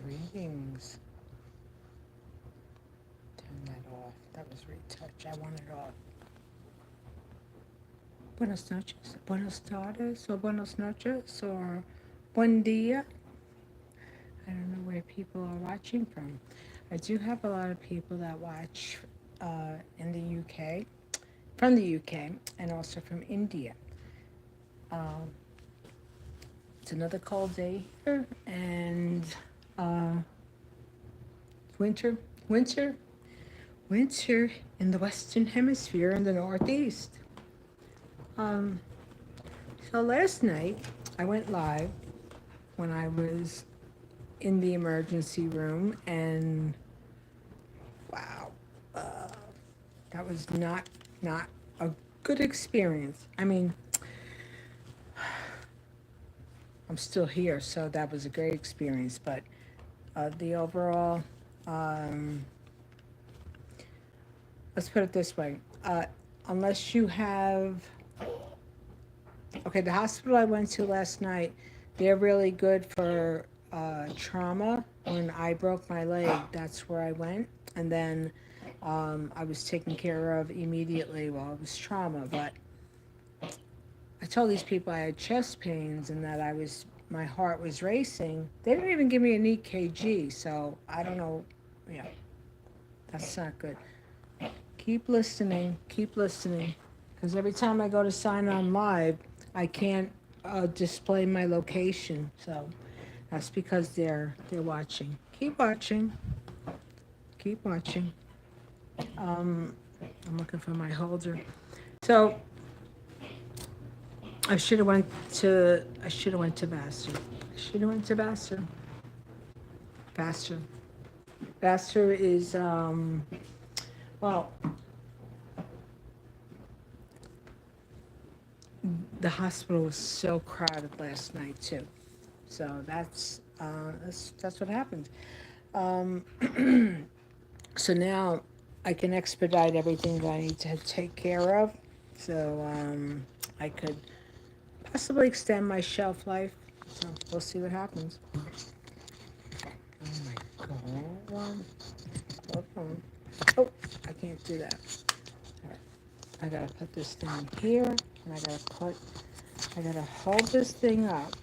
readings. Turn that off. That was retouch. I want it off. Buenas noches, buenas tardes, or buenas noches, or buen dia. I don't know where people are watching from. I do have a lot of people that watch in the UK, from the UK, and also from India. Um, it's another cold day here, and uh, winter, winter, winter in the Western Hemisphere in the Northeast. Um, so last night I went live when I was in the emergency room, and wow, uh, that was not a good experience. I mean, I'm still here, so that was a great experience. But the overall, um, let's put it this way: unless you have, okay, the hospital I went to last night, they're really good for trauma. When I broke my leg, that's where I went, and then I was taken care of immediately while it was trauma. But I told these people I had chest pains and that my heart was racing. They didn't even give me an EKG, so I don't know. Yeah, that's not good. Keep listening, because every time I go to sign on live, I can't display my location. So that's because they're watching. Keep watching. Um, I'm looking for my holder. So I should have went to Vassar. I should have went to Vassar. Vassar. Vassar is well, the hospital was so crowded last night too. So that's what happened. Um, so now I can expedite everything that I need to take care of. So I could possibly extend my shelf life. So we'll see what happens. Oh my god. Hold on. Oh, I can't do that. All right. I gotta put this down here, and I gotta hold this thing up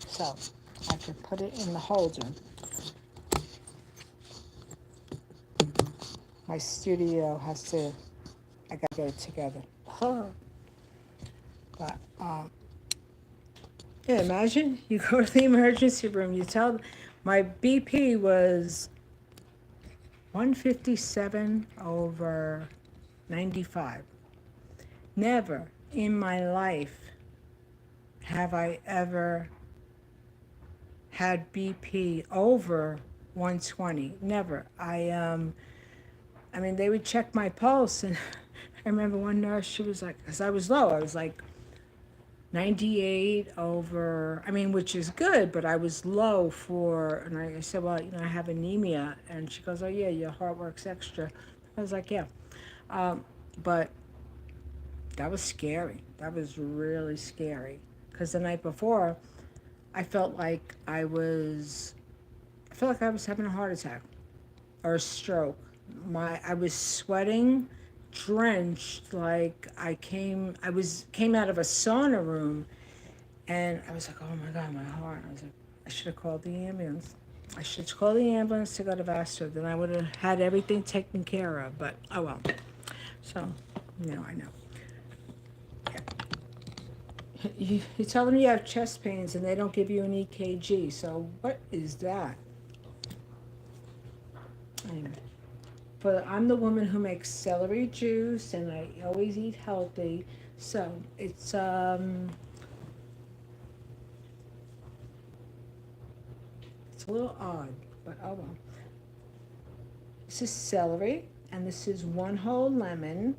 so I can put it in the holder. My studio has to, I gotta get it together. But yeah, imagine you go to the emergency room, you tell them my BP was 157 over 95. Never in my life have I ever had BP over 120. Never. I mean, they would check my pulse, and I remember one nurse, she was like, because I was low, I was like 98 over, I mean, which is good, but I was low for, and I said, well, I have anemia. And she goes, oh, yeah, your heart works extra. I was like, yeah. Um, but that was scary. That was really scary. Because the night before, I felt like I felt like I was having a heart attack or a stroke. I was sweating, drenched, like came out of a sauna room, and I was like, oh my god, my heart. I was like, I should have called the ambulance. I should call the ambulance to go to Vassar. Then I would have had everything taken care of. But oh well. So, I know. You tell them you have chest pains and they don't give you an EKG. So what is that? Anyway. But I'm the woman who makes celery juice, and I always eat healthy. So it's a little odd, but oh well. This is celery, and this is one whole lemon,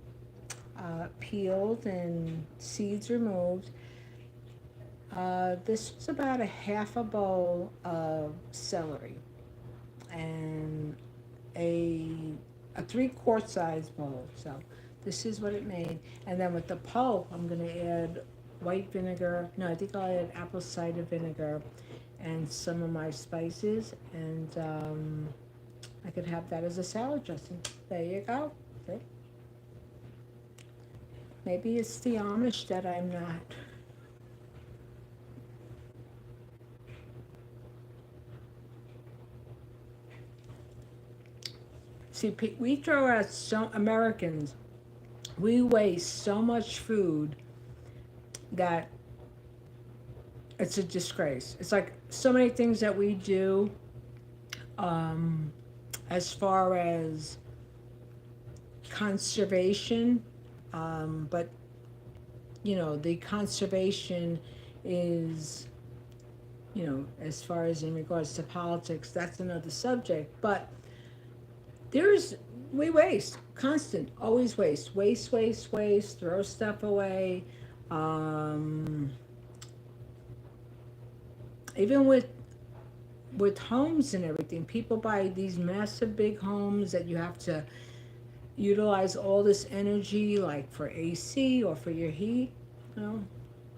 peeled and seeds removed. This was about a half a bowl of celery, and a a 3-quart size bowl. So this is what it made. And then with the pulp, I'm gonna add white vinegar. No, I think I'll add apple cider vinegar and some of my spices, and I could have that as a salad dressing. There you go. See? Maybe it's the Amish that I'm not. See, we throw out so Americans. We waste so much food that it's a disgrace. It's like so many things that we do, um, as far as conservation, but the conservation is, as far as in regards to politics, that's another subject. But there's we waste constant, always waste, waste, waste, waste. Throw stuff away. Um, Even with homes and everything, people buy these massive big homes that you have to utilize all this energy, like for AC or for your heat. You know,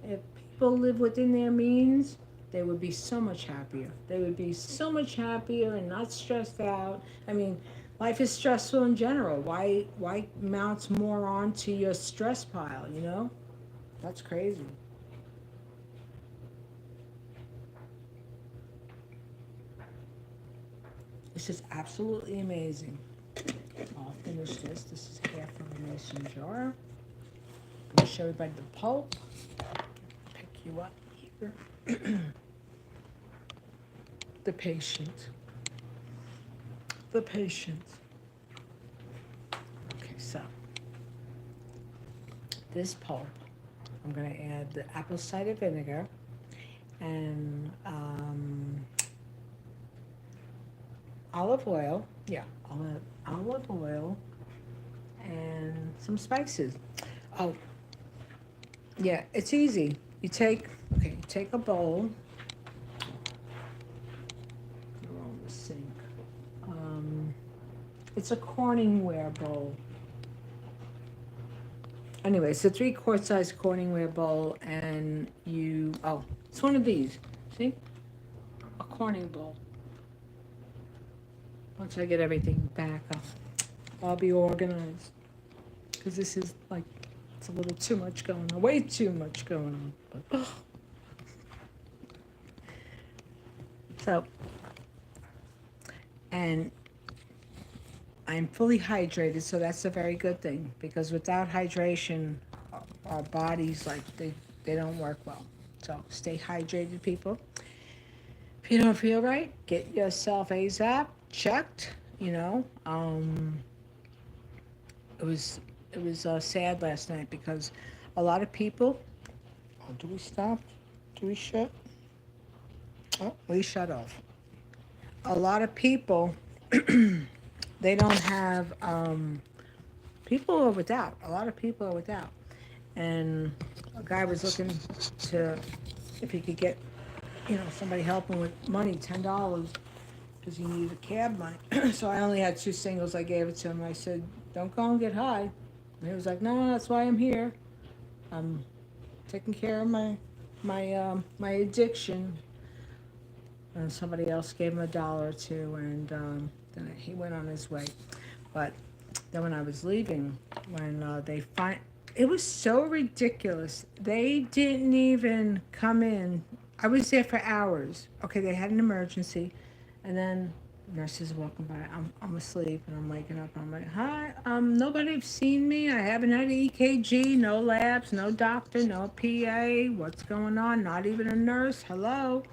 if people live within their means, they would be so much happier. They would be so much happier and not stressed out. I mean, life is stressful in general. Why mount more onto your stress pile? That's crazy. This is absolutely amazing. I'll finish this. This is half of a mason jar. I'll show everybody the pulp. Pick you up here. The patient. The patient. Okay, so this pulp, I'm going to add the apple cider vinegar and olive oil. Yeah, olive oil and some spices. Oh, yeah, it's easy. You take a bowl. They're on the sink. Um, it's a Corningware bowl. Anyway, it's a 3-quart size Corningware bowl, and it's one of these. See? A Corning bowl. Once I get everything back, I'll be organized. Because this is like, it's a little too much going on. Way too much going on. But, so, and I'm fully hydrated, so that's a very good thing. Because without hydration, our bodies, like, they don't work well. So stay hydrated, people. If you don't feel right, get yourself ASAP checked. It was sad last night because a lot of people. Oh, do we stop? Do we shut? Oh, we shut off. A lot of people, they don't have. People are without. A lot of people are without, and a guy was looking to if he could get, somebody help him with money, $10, because he needed a cab money. So I only had 2 singles. I gave it to him. I said, "Don't go and get high." And he was like, "No, that's why I'm here. I'm taking care of my addiction." And somebody else gave him $1 or two, and then he went on his way. But then when I was leaving, when it was so ridiculous. They didn't even come in. I was there for hours. Okay, they had an emergency, and then nurses are walking by. I'm asleep, and I'm waking up. And I'm like, "Hi, nobody's seen me. I haven't had an EKG, no labs, no doctor, no PA. What's going on? Not even a nurse. Hello."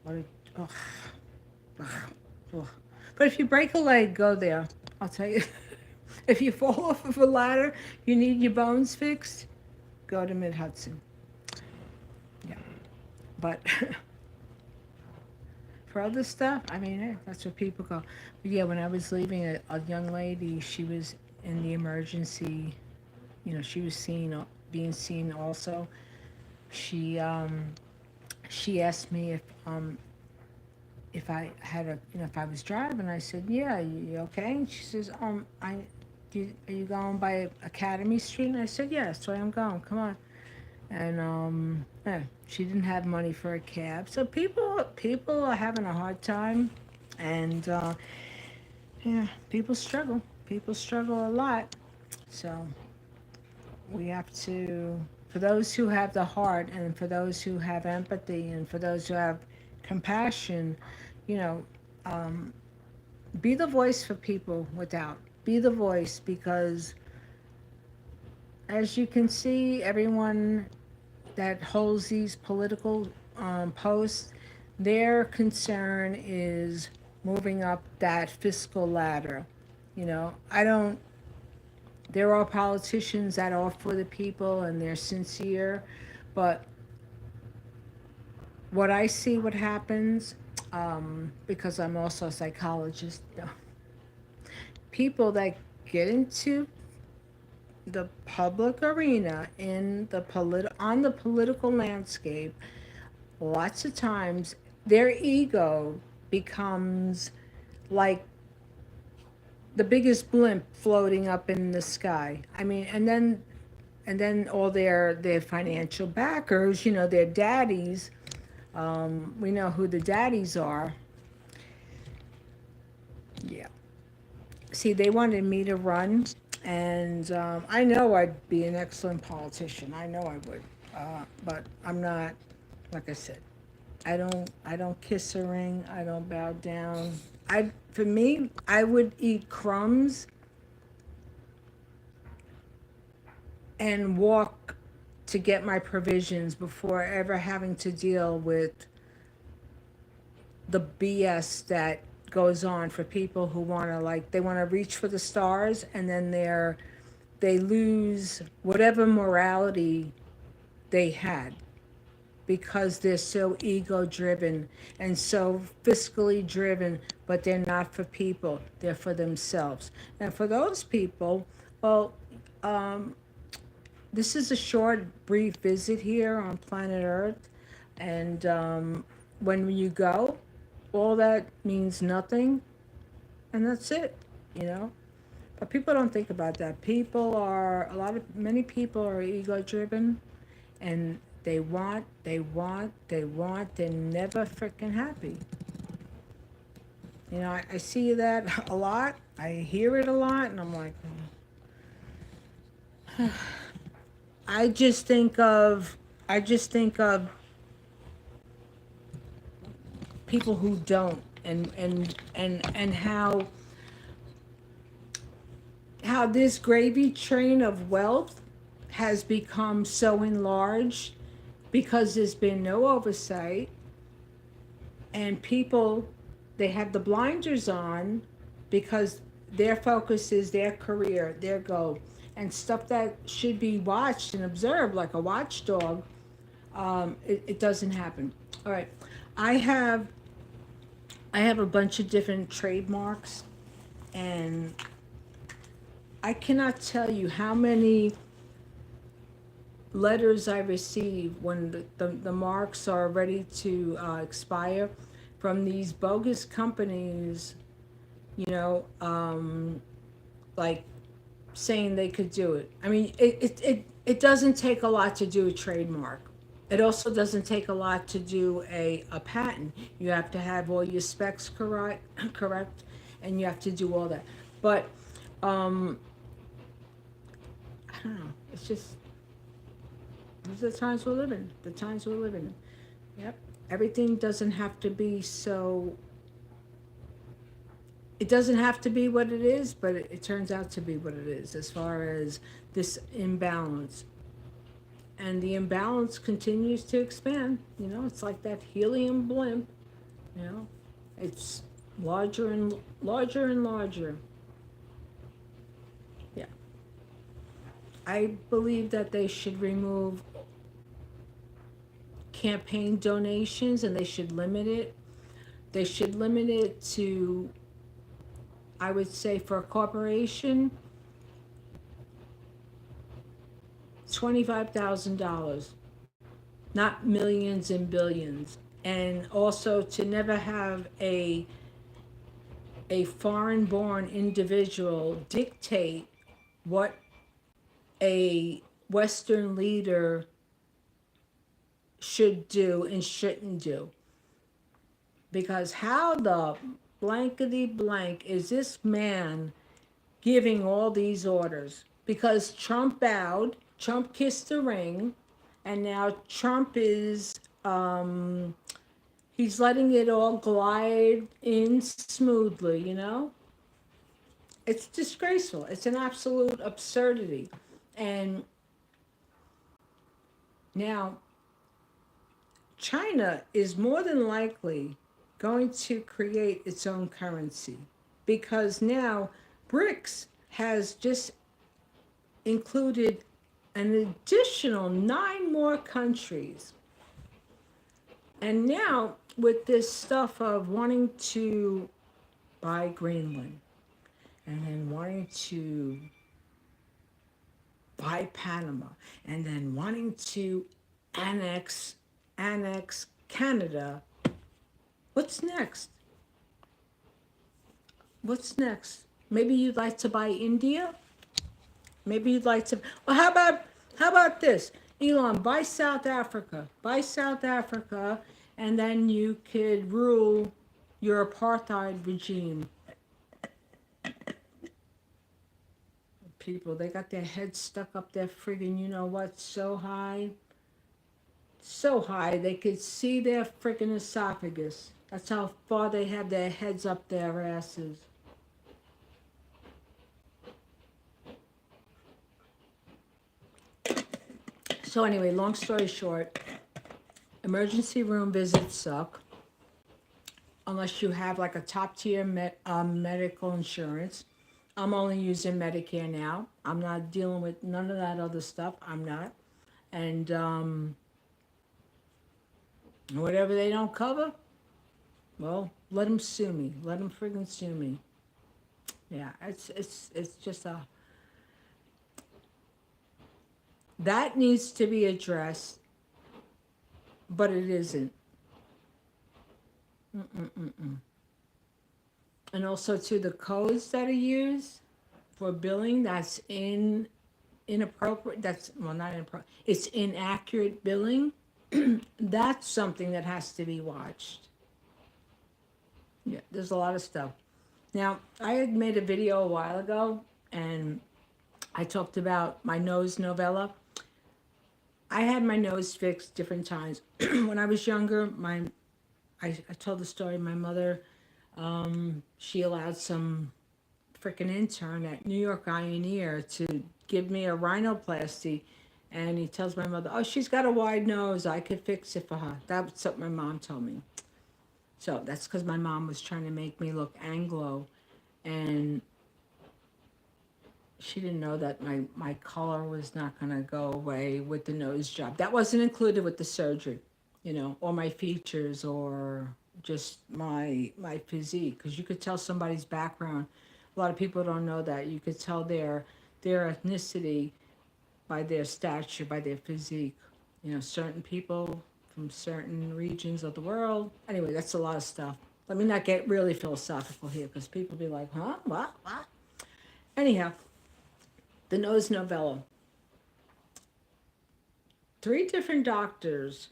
What a, ugh, ugh, ugh. But if you break a leg, go there. I'll tell you. If you fall off of a ladder, you need your bones fixed, go to Mid Hudson. Yeah. But for other stuff, I mean, that's where people go. But yeah, when I was leaving, a young lady, she was in the emergency. She was being seen also. She she asked me if I had if I was driving. I said, "Yeah, you okay?" And she says, are you going by Academy Street?" And I said, "Yeah, that's where I'm going. Come on." and she didn't have money for a cab. So people are having a hard time, and yeah, people struggle a lot. So we have to, for those who have the heart, and for those who have empathy, and for those who have compassion, you know, um, be the voice for people without. Be the voice, because as you can see, everyone that holds these political posts, their concern is moving up that fiscal ladder. I don't, there are politicians that are for the people and they're sincere, but what I see, what happens, because I'm also a psychologist, people that get into the public arena in the on the political landscape, lots of times their ego becomes like the biggest blimp floating up in the sky. I mean, and then all their financial backers, their daddies. We know who the daddies are. Yeah. See, they wanted me to run, and I know I'd be an excellent politician. I know I would, but I'm not. Like I said, I don't kiss a ring. I don't bow down. For me, I would eat crumbs and walk to get my provisions before ever having to deal with the BS that goes on for people who want to, like, they want to reach for the stars, and then they lose whatever morality they had, because they're so ego driven and so fiscally driven, but they're not for people, they're for themselves. And for those people, well, um, this is a short, brief visit here on planet Earth. And when you go, all that means nothing, and that's it. But people don't think about that. Many people are ego driven, and they want, they're never freaking happy. I see that a lot. I hear it a lot, and I'm like, I just think of, I just think of people who don't, and how this gravy train of wealth has become so enlarged because there's been no oversight, and people, they have the blinders on because their focus is their career, their goal, and stuff that should be watched and observed like a watchdog. It doesn't happen. All right, I have I have a bunch of different trademarks, and I cannot tell you how many letters I receive when the marks are ready to expire from these bogus companies, you know, like saying they could do it. I mean, it doesn't take a lot to do a trademark. It also doesn't take a lot to do a patent. You have to have all your specs correct, and you have to do all that. But um, I don't know. It's just, these are the times we're living. The times we're living in. Yep. Everything doesn't have to be so. It doesn't have to be what it is, but it turns out to be what it is as far as this imbalance. And the imbalance continues to expand. It's like that helium blimp. You know, it's larger and larger and larger. Yeah. I believe that they should remove campaign donations, and they should limit it. They should limit it to, I would say, for a corporation, $25,000, not millions and billions. And also to never have a foreign born individual dictate what a Western leader should do and shouldn't do. Because how the blankety blank is this man giving all these orders? Because Trump bowed, Trump kissed the ring, and now Trump is he's letting it all glide in smoothly, you know? It's disgraceful. It's an absolute absurdity. And now China is more than likely going to create its own currency because now BRICS has just included an additional 9 more countries. And now, with this stuff of wanting to buy Greenland and then wanting to buy Panama and then wanting to annex annex Canada, what's next? What's next? Maybe you'd like to buy India? Maybe you'd like to. Well, how about this? Elon, buy South Africa. Buy South Africa, and then you could rule your apartheid regime. People, they got their heads stuck up there friggin', you know what, so high they could see their friggin' esophagus. That's how far they have their heads up their asses. So anyway, long story short, emergency room visits suck unless you have like a top tier medical insurance. I'm only using Medicare now. I'm not dealing with none of that other stuff. I'm not. And whatever they don't cover, well, let them sue me. Let them friggin' sue me. Yeah, it's just a that needs to be addressed, but it isn't. Mm-mm-mm-mm. And also to the codes that are used for billing, that's inappropriate. That's well, not inappropriate. It's inaccurate billing. That's something that has to be watched. Yeah, there's a lot of stuff. Now, I had made a video a while ago, and I talked about my nose novella. I had my nose fixed different times. When I was younger, I told the story. My mother, she allowed some freaking intern at New York Eye and Ear to give me a rhinoplasty, and he tells my mother, "Oh, she's got a wide nose. I could fix it for her." That's what my mom told me. So that's because my mom was trying to make me look Anglo, and she didn't know that my color was not going to go away with the nose job. That wasn't included with the surgery, or my features or just my physique, because you could tell somebody's background. A lot of people don't know that. You could tell their ethnicity by their stature, by their physique. Certain people from certain regions of the world. Anyway, that's a lot of stuff. Let me not get really philosophical here because people be like, huh? What? Anyhow, the nose novella. 3 different doctors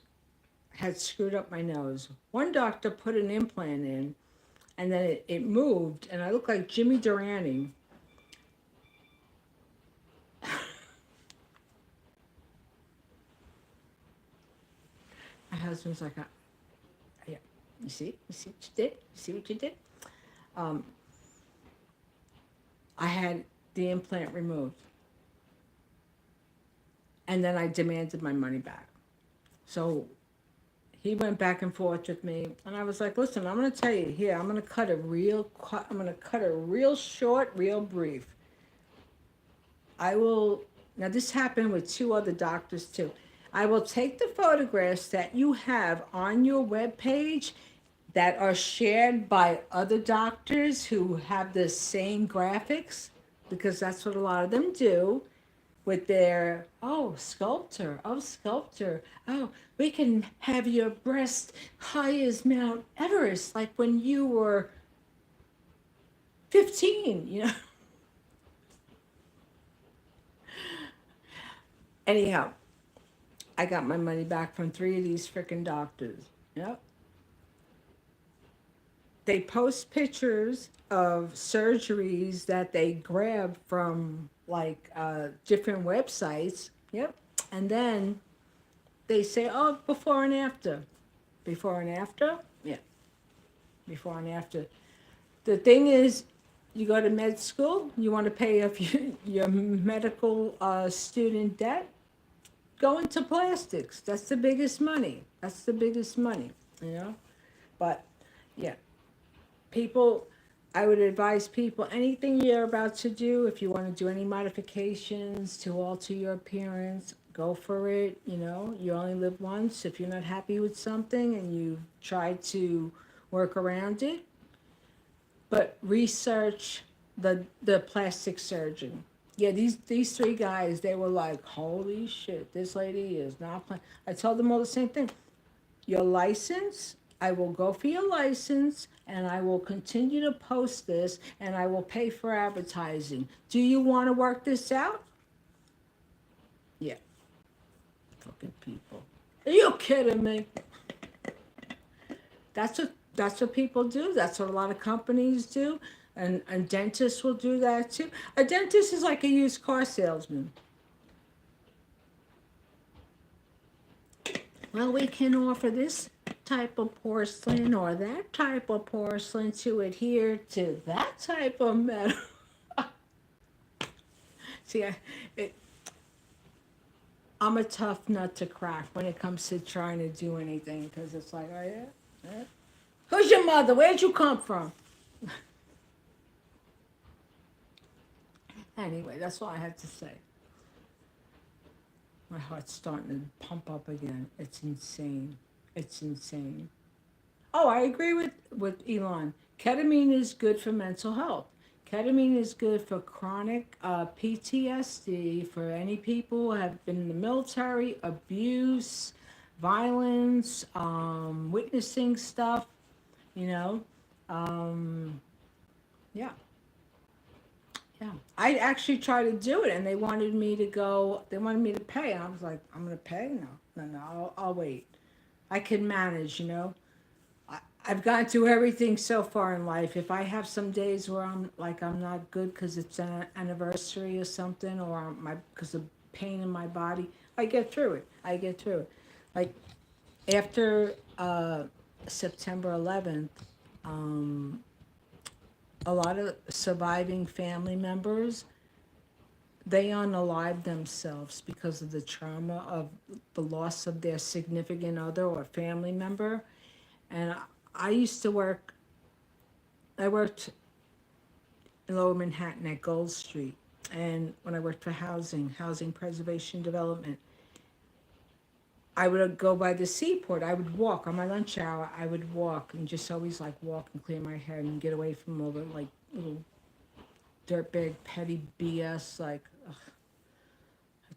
had screwed up my nose. One doctor put an implant in, and then it moved, and I looked like Jimmy Durante. My husband's like, yeah, you see what you did? You see what you did? Um, I had the implant removed, and then I demanded my money back. So he went back and forth with me, and I was like, "Listen, I'm going to tell you here. I'm going to cut it real short, real brief. I will. Now this happened with 2 other doctors too. I will take the photographs that you have on your web page that are shared by other doctors who have the same graphics, because that's what a lot of them do with their, sculptor, oh, we can have your breast high as Mount Everest, like when you were 15. Anyhow, I got my money back from three of these freaking doctors. Yep. They post pictures of surgeries that they grab from like different websites. Yep. And then they say, oh, before and after. Before and after? Yeah, before and after. The thing is, you go to med school, you want to pay off your medical student debt, go into plastics. That's the biggest money. That's the biggest money, you know? But yeah, people, I would advise people anything you're about to do, if you want to do any modifications to alter your appearance, go for it. You know, you only live once. If you're not happy with something and you try to work around it, but research the plastic surgeon. Yeah, these three guys, they were like, holy shit, this lady is not playing. I told them all the same thing. Your license, I will go for your license and I will continue to post this and I will pay for advertising. Do you want to work this out? Yeah, fucking people. Are you kidding me? That's what people do. That's what a lot of companies do. And dentists will do that too. A dentist is like a used car salesman. Well, we can offer this type of porcelain or that type of porcelain to adhere to that type of metal. See, it, I'm a tough nut to crack when it comes to trying to do anything because it's like, oh yeah, yeah. Who's your mother? Where'd you come from? Anyway, that's all I had to say. My heart's starting to pump up again. It's insane. It's insane. Oh, I agree with Elon. Ketamine is good for mental health. Ketamine is good for chronic PTSD, for any people who have been in the military, abuse, violence, witnessing stuff, you know. Um, yeah, yeah. I actually tried to do it and they wanted me to go, they wanted me to pay. And I was like, I'm going to pay? No, no, no, I'll wait. I can manage, you know. I've gone through everything so far in life. If I have some days where I'm like I'm not good because it's an anniversary or something, or my because of pain in my body, I get through it. I get through it. Like after September 11th, um, a lot of surviving family members they unalive themselves because of the trauma of the loss of their significant other or family member. And I used to work, I worked in Lower Manhattan at Gold Street. And when I worked for housing preservation development, I would go by the seaport. I would walk on my lunch hour. I would walk and just always like walk and clear my head and get away from all the like little dirtbag petty BS. Like, ugh,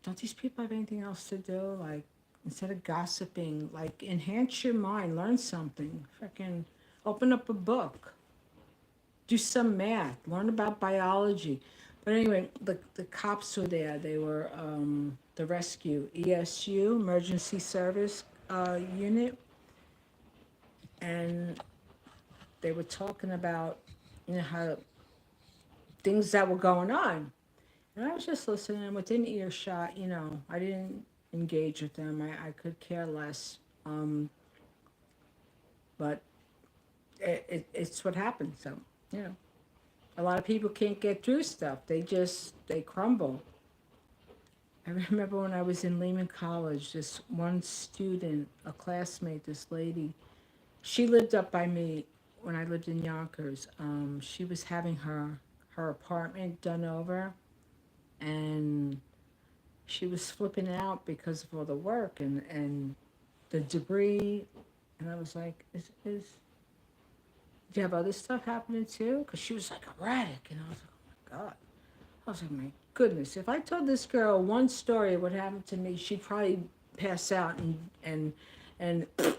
don't these people have anything else to do? Like, instead of gossiping, like enhance your mind, learn something. Freaking open up a book, do some math, learn about biology. But anyway, the cops were there. They were the rescue, ESU, Emergency Service Unit, and they were talking about how things that were going on. And I was just listening within earshot. I didn't engage with them. I could care less. But it's what happens. So, you know. A lot of people can't get through stuff. They crumble. I remember when I was in Lehman College, this one student, a classmate, this lady, she lived up by me when I lived in Yonkers. She was having her apartment done over, and she was flipping out because of all the work and the debris. And I was like, is do you have other stuff happening too? Because she was like erratic, and I was like, oh my god. I was like, my goodness, if I told this girl one story of what happened to me, she'd probably pass out and I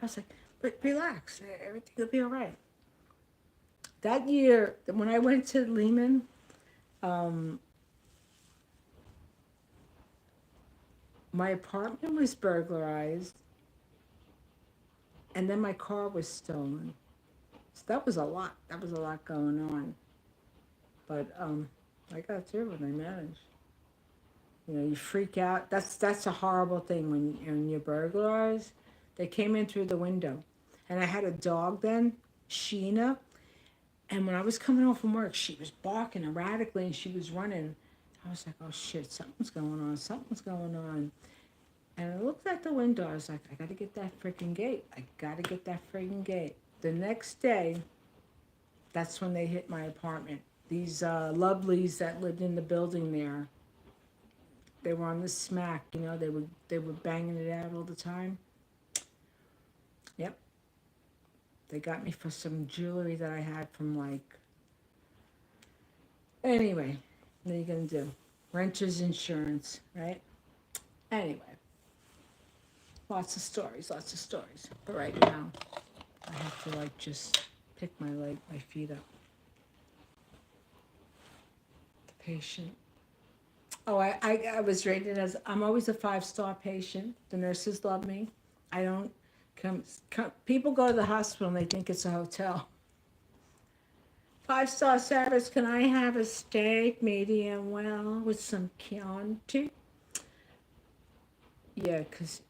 was like, but relax, everything will be all right. That year, when I went to Lehman, um, My apartment was burglarized, and then my car was stolen. So that was a lot. That was a lot going on. But I got through it. I managed. You know, you freak out. That's a horrible thing when you're burglarized. They came in through the window, and I had a dog then, Sheena. And when I was coming home from work, she was barking erratically and she was running. I was like, oh shit, something's going on. Something's going on. And I looked at the window. I was like, I got to get that freaking gate. I got to get that freaking gate. The next day, that's when they hit my apartment. These lovelies that lived in the building there, they were on the smack. You know, they were banging it out all the time. Yep, they got me for some jewelry that I had from like. Anyway, what are you gonna do? Renter's insurance, right? Anyway, lots of stories, lots of stories. But right now, I have to like just pick my feet up. The patient. Oh, I was rated as, I'm always a 5-star patient. The nurses love me. I don't come. People go to the hospital and they think it's a hotel. 5-star service. Can I have a steak, medium well, with some Chianti? Yeah, because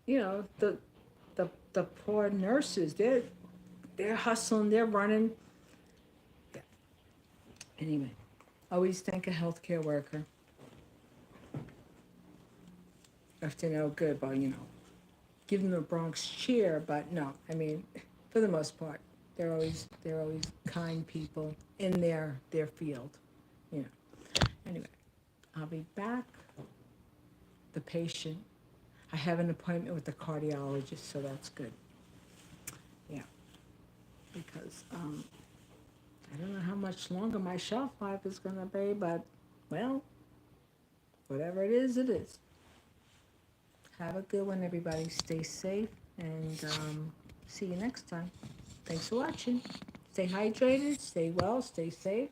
the poor nurses, they're hustling, they're running. Yeah. Anyway, always thank a healthcare worker. If they know good, but give them a Bronx cheer. But no, I mean, for the most part, they're always kind people in their field. You know. Anyway, I'll be back. The patient. I have an appointment with the cardiologist, so that's good. Yeah, because I don't know how much longer my shelf life is gonna be, but well, whatever it is, it is. Have a good one, everybody. Stay safe, and see you next time. Thanks for watching. Stay hydrated, stay well, stay safe,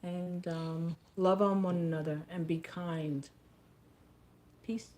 and love on one another and be kind. Peace.